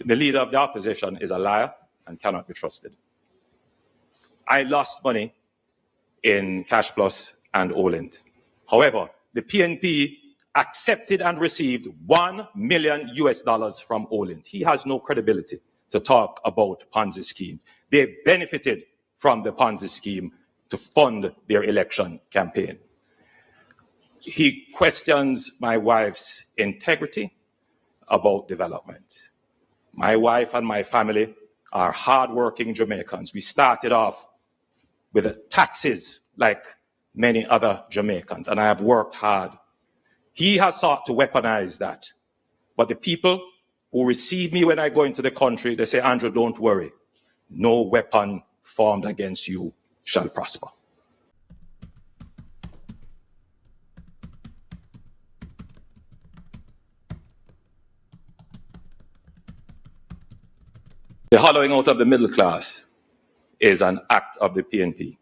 The leader of the opposition is a liar and cannot be trusted. I lost money in Cash Plus and Olint. However, the PNP accepted and received $1 million from Olint. He has no credibility to talk about Ponzi scheme. They benefited from the Ponzi scheme to fund their election campaign. He questions my wife's integrity about development. My wife and my family are hardworking Jamaicans. We started off with taxes like many other Jamaicans, and I have worked hard. He has sought to weaponize that. But the people who receive me when I go into the country, they say, Andrew, don't worry. No weapon formed against you shall prosper. The hollowing out of the middle class is an act of the PNP.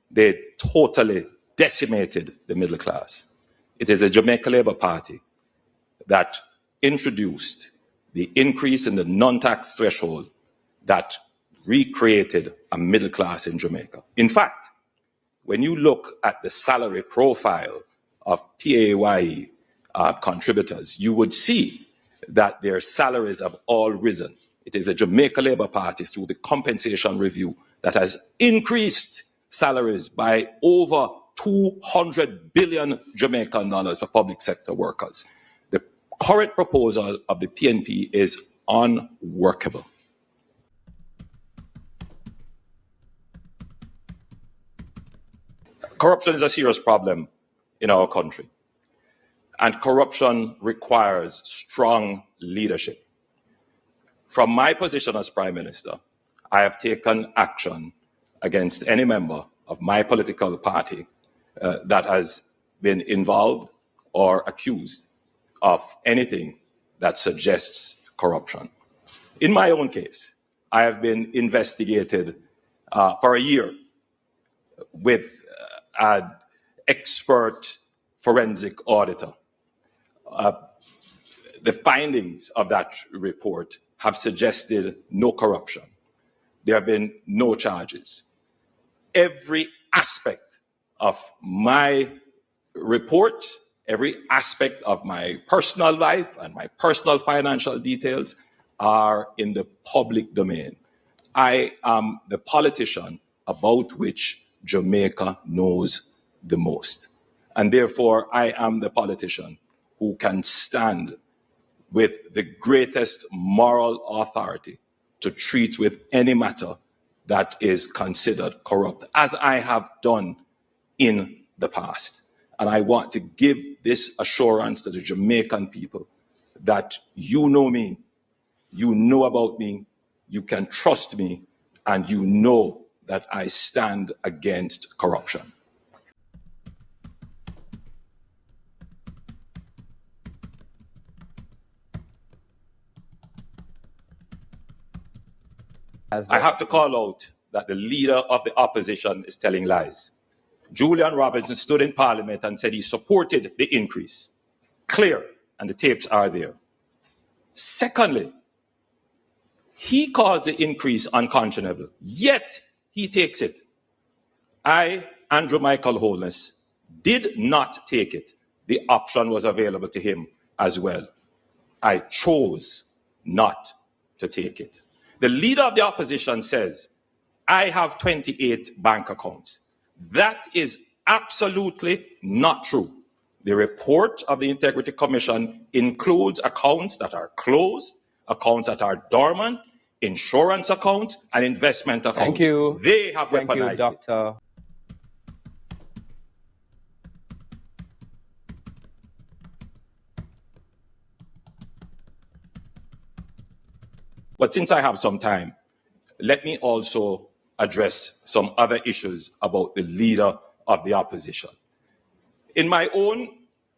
They totally decimated the middle class. It is a Jamaica Labour Party that introduced the increase in the non-tax threshold that recreated a middle class in Jamaica. In fact, when you look at the salary profile of PAYE contributors, you would see that their salaries have all risen. It is a Jamaica Labour Party through the compensation review that has increased salaries by over 200 billion Jamaican dollars for public sector workers. The current proposal of the PNP is unworkable. Corruption is a serious problem in our country, and corruption requires strong leadership. From my position as Prime Minister, I have taken action against any member of my political party that has been involved or accused of anything that suggests corruption. In my own case, I have been investigated for a year with an expert forensic auditor. The findings of that report have suggested no corruption. There have been no charges. Every aspect of my report, every aspect of my personal life and my personal financial details are in the public domain. I am the politician about which Jamaica knows the most. And therefore, I am the politician who can stand with the greatest moral authority to treat with any matter that is considered corrupt, as I have done in the past. And I want to give this assurance to the Jamaican people that you know me, you know about me, you can trust me, and you know that I stand against corruption. I have to call out that the leader of the opposition is telling lies. Julian Robinson stood in Parliament and said he supported the increase. Clear, and the tapes are there. Secondly, he calls the increase unconscionable, yet he takes it. I, Andrew Michael Holness, did not take it. The option was available to him as well. I chose not to take it. The leader of the opposition says, I have 28 bank accounts. That is absolutely not true. The report of the Integrity Commission includes accounts that are closed, accounts that are dormant, insurance accounts, and investment accounts. Thank you. They have Thank weaponized you, Doctor. But since I have some time, let me also address some other issues about the leader of the opposition. In my own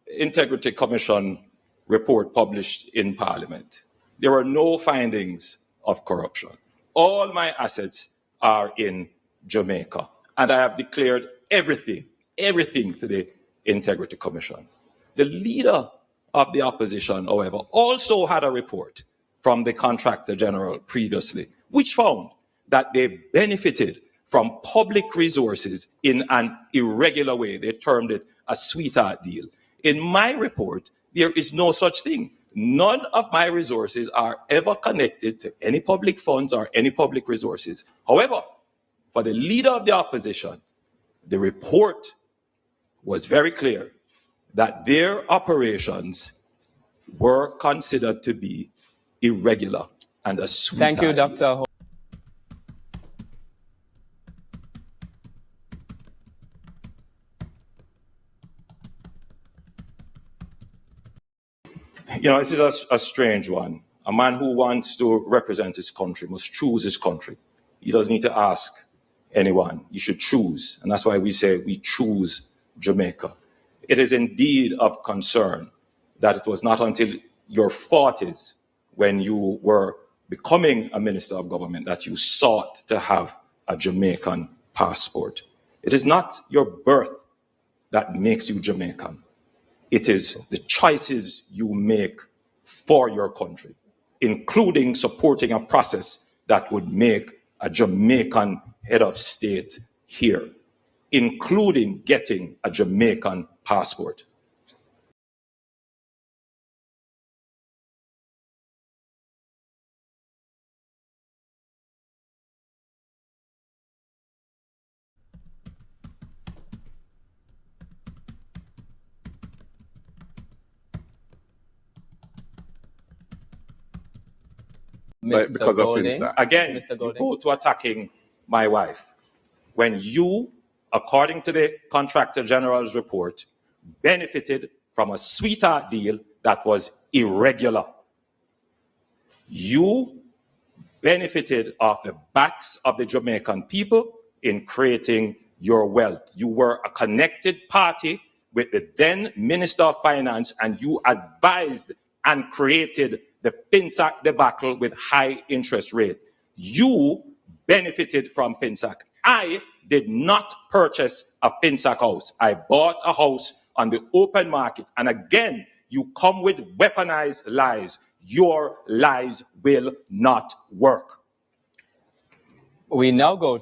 Integrity Commission report published in Parliament, there are no findings of corruption. All my assets are in Jamaica, and I have declared everything to the Integrity Commission. The leader of the opposition, however, also had a report from the contractor general previously, which found that they benefited from public resources in an irregular way. They termed it a sweetheart deal. In my report, there is no such thing. None of my resources are ever connected to any public funds or any public resources. However, for the leader of the opposition, the report was very clear that their operations were considered to be irregular and a sweetheart. Thank you, Dr. You know, this is a strange one. A man who wants to represent his country must choose his country. He doesn't need to ask anyone. He should choose. And that's why we say we choose Jamaica. It is indeed of concern that it was not until your 40s, when you were becoming a minister of government, that you sought to have a Jamaican passport. It is not your birth that makes you Jamaican. It is the choices you make for your country, including supporting a process that would make a Jamaican head of state here, including getting a Jamaican passport. Because of Insincere. Again, you go to attacking my wife when you, according to the Contractor General's report, benefited from a sweetheart deal that was irregular. You benefited off the backs of the Jamaican people in creating your wealth. You were a connected party with the then Minister of Finance, and you advised and created the FinSAC debacle with high interest rate. You benefited from FinSAC. I did not purchase a FinSAC house. I bought a house on the open market. And again, you come with weaponized lies. Your lies will not work. We now go